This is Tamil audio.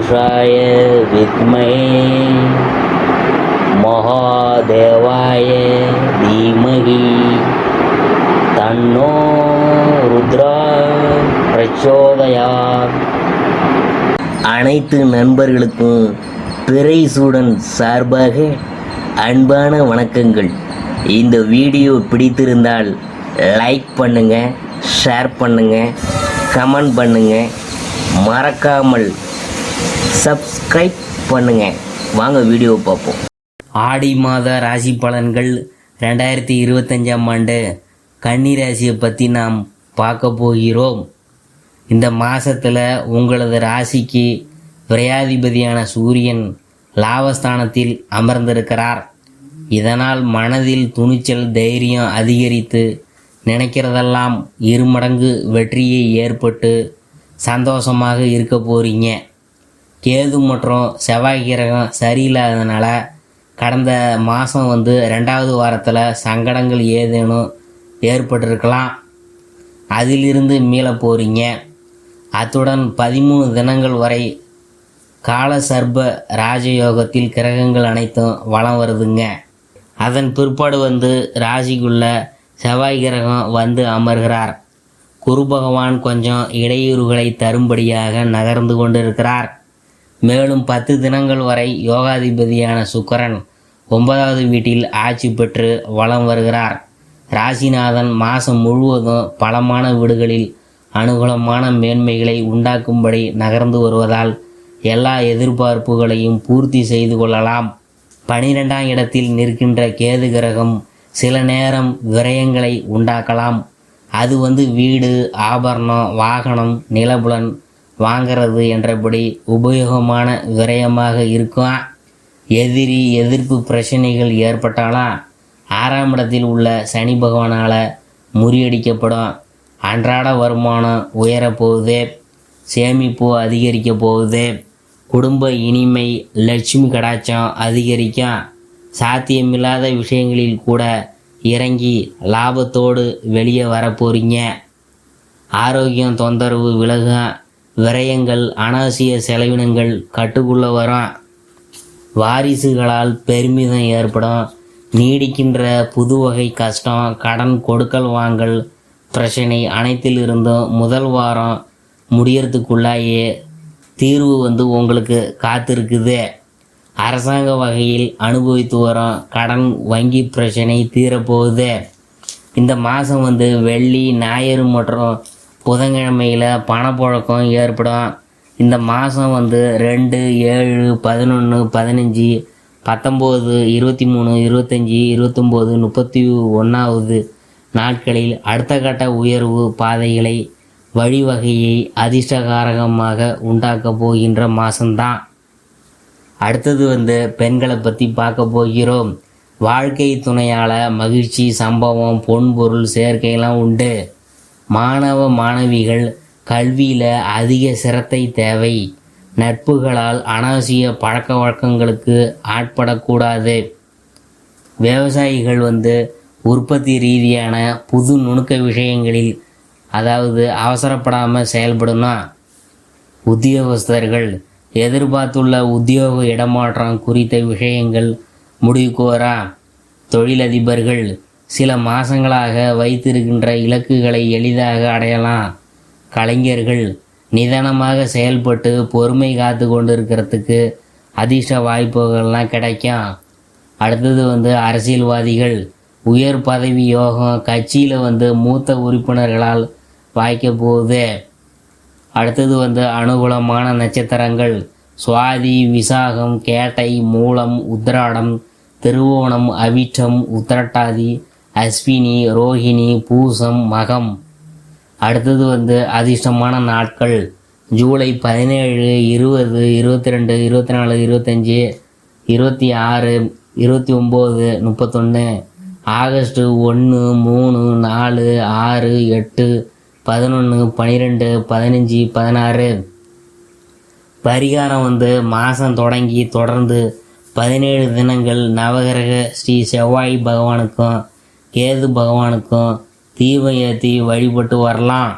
पुरुषाय विद्महे महादेवाय धीमहि तन्नो रुद्रा प्रचोदयात्. அனைத்து நண்பர்களுக்கும் பிறைசூடன் சார்பாக அன்பான வணக்கங்கள். இந்த வீடியோ பிடித்திருந்தால் லைக் பண்ணுங்கள், ஷேர் பண்ணுங்கள், கமெண்ட் பண்ணுங்கள், மறக்காமல் சப்ஸ்கிரைப் பண்ணுங்கள். வாங்க வீடியோ பார்ப்போம். ஆடி மாத ராசி பலன்கள் 2025ஆம் ஆண்டு கன்னி ராசியை பற்றி நாம் பார்க்க போகிறோம். இந்த மாதத்தில் உங்களது ராசிக்கு விரையாதிபதியான சூரியன் லாபஸ்தானத்தில் அமர்ந்திருக்கிறார். இதனால் மனதில் துணிச்சல், தைரியம் அதிகரித்து நினைக்கிறதெல்லாம் இருமடங்கு வெற்றியை ஏற்பட்டு சந்தோஷமாக இருக்க போகிறீங்க. கேது மற்றும் செவ்வாய் கிரகம் சரியில்லாததுனால கடந்த மாதம் 2வது வாரத்தில் சங்கடங்கள் ஏதேனும் ஏற்பட்டிருக்கலாம். அதிலிருந்து மீள போகிறீங்க. அத்துடன் 13 தினங்கள் வரை கால சர்ப ராஜயோகத்தில் கிரகங்கள் அனைத்தும் வலம் வருதுங்க. அதன் பிற்பாடு ராசிக்குள்ள செவ்வாய் கிரகம் அமர்கிறார். குரு பகவான் கொஞ்சம் இடையூறுகளை தரும்படியாக நகர்ந்து கொண்டிருக்கிறார். மேலும் 10 தினங்கள் வரை யோகாதிபதியான சுக்கிரன் 9வது வீட்டில் ஆட்சி பெற்று வலம் வருகிறார். ராசிநாதன் மாதம் முழுவதும் பலமான வீடுகளில் அனுகூலமான மேன்மைகளை உண்டாக்கும்படி நகர்ந்து வருவதால் எல்லா எதிர்பார்ப்புகளையும் பூர்த்தி செய்து கொள்ளலாம். 12ஆம் இடத்தில் நிற்கின்ற கேது கிரகம் சில நேரம் விரயங்களை உண்டாக்கலாம். அது வீடு, ஆபரணம், வாகனம், நிலபுலன் வாங்கிறது என்றபடி உபயோகமான விரயமாக இருக்கும். எதிர்ப்பு பிரச்சனைகள் ஏற்பட்டாலும் 6ஆம் இடத்தில் உள்ள சனி பகவானால் முறியடிக்கப்படும். அன்றாட வருமானம் உயரப்போகுது, சேமிப்பு அதிகரிக்க போகுது, குடும்ப இனிமை, லட்சுமி கடாட்சம் அதிகரிக்கும். சாத்தியமில்லாத விஷயங்களில் கூட இறங்கி லாபத்தோடு வெளியே வரப்போறீங்க. ஆரோக்கியம் தொந்தரவு விலகும். விரயங்கள், அனாவசிய செலவினங்கள் கட்டுக்குள்ளே வரும். வாரிசுகளால் பெருமிதம் ஏற்படும். நீடிக்கின்ற புது வகை கஷ்டம், கடன் கொடுக்கல் வாங்கல் பிரச்சனை அனைத்திலிருந்தும் முதல் வாரம் முடியறதுக்குள்ளாயே தீர்வு உங்களுக்கு காத்திருக்குது. அரசாங்க வகையில் அனுபவித்து வரும் கடன், வங்கி பிரச்சனை தீரப்போகுது. இந்த மாதம் வெள்ளி, ஞாயிறு மற்றும் புதன்கிழமையில் பணப்புழக்கம் ஏற்படும். இந்த மாதம் 2, 7, 11, 15, 19, 23, 25, 29, 31வது நாட்களில் அடுத்த கட்ட உயர்வு பாதைகளை வழிவகையை அதிர்ஷ்டகாரகமாக உண்டாக்க போகின்ற மாதம்தான். அடுத்தது பெண்களை பற்றி பார்க்க போகிறோம். வாழ்க்கை துணையால் மகிழ்ச்சி, சம்பவம், பொன்பொருள் சேர்க்கையெல்லாம் உண்டு. மாணவ மாணவிகள் கல்வியில் அதிக சிரத்தை தேவை. நட்புகளால் அனாவசிய பழக்க வழக்கங்களுக்கு ஆட்படக்கூடாது. விவசாயிகள் உற்பத்தி ரீதியான புது நுணுக்க விஷயங்களில் அவசரப்படாமல் செயல்படணும். உத்தியோகஸ்தர்கள் எதிர்பார்த்துள்ள உத்தியோக இடமாற்றம் குறித்த விஷயங்கள் முடிவுக்கு வரா. தொழிலதிபர்கள் சில மாதங்களாக வைத்திருக்கின்ற இலக்குகளை எளிதாக அடையலாம். கலைஞர்கள் நிதானமாக செயல்பட்டு பொறுமை காத்து கொண்டிருக்கிறதுக்கு அதிர்ஷ்ட வாய்ப்புகள்லாம் கிடைக்கும். அடுத்தது அரசியல்வாதிகள் உயர் பதவி யோகம் கட்சியில் மூத்த உறுப்பினர்களால் வாய்க்க போகுது. அடுத்தது அனுகூலமான நட்சத்திரங்கள் சுவாதி, விசாகம், கேட்டை, மூலம், உத்திராடம், திருவோணம், அவிட்டம், உத்திரட்டாதி, அஸ்வினி, ரோஹிணி, பூசம், மகம். அடுத்தது அதிர்ஷ்டமான நாட்கள் ஜூலை 17, 20, 22, 24, 25, 26, 29, 31, ஆகஸ்ட் 1, 3, 4, 6, 8, 11, 12, 15, 16. பரிகாரம் மாதம் தொடங்கி தொடர்ந்து 17 தினங்கள் நவகிரக ஸ்ரீ செவ்வாய் பகவானுக்கும் கேது பகவானுக்கும் தீபம் ஏற்றி வழிபட்டு வரலாம்.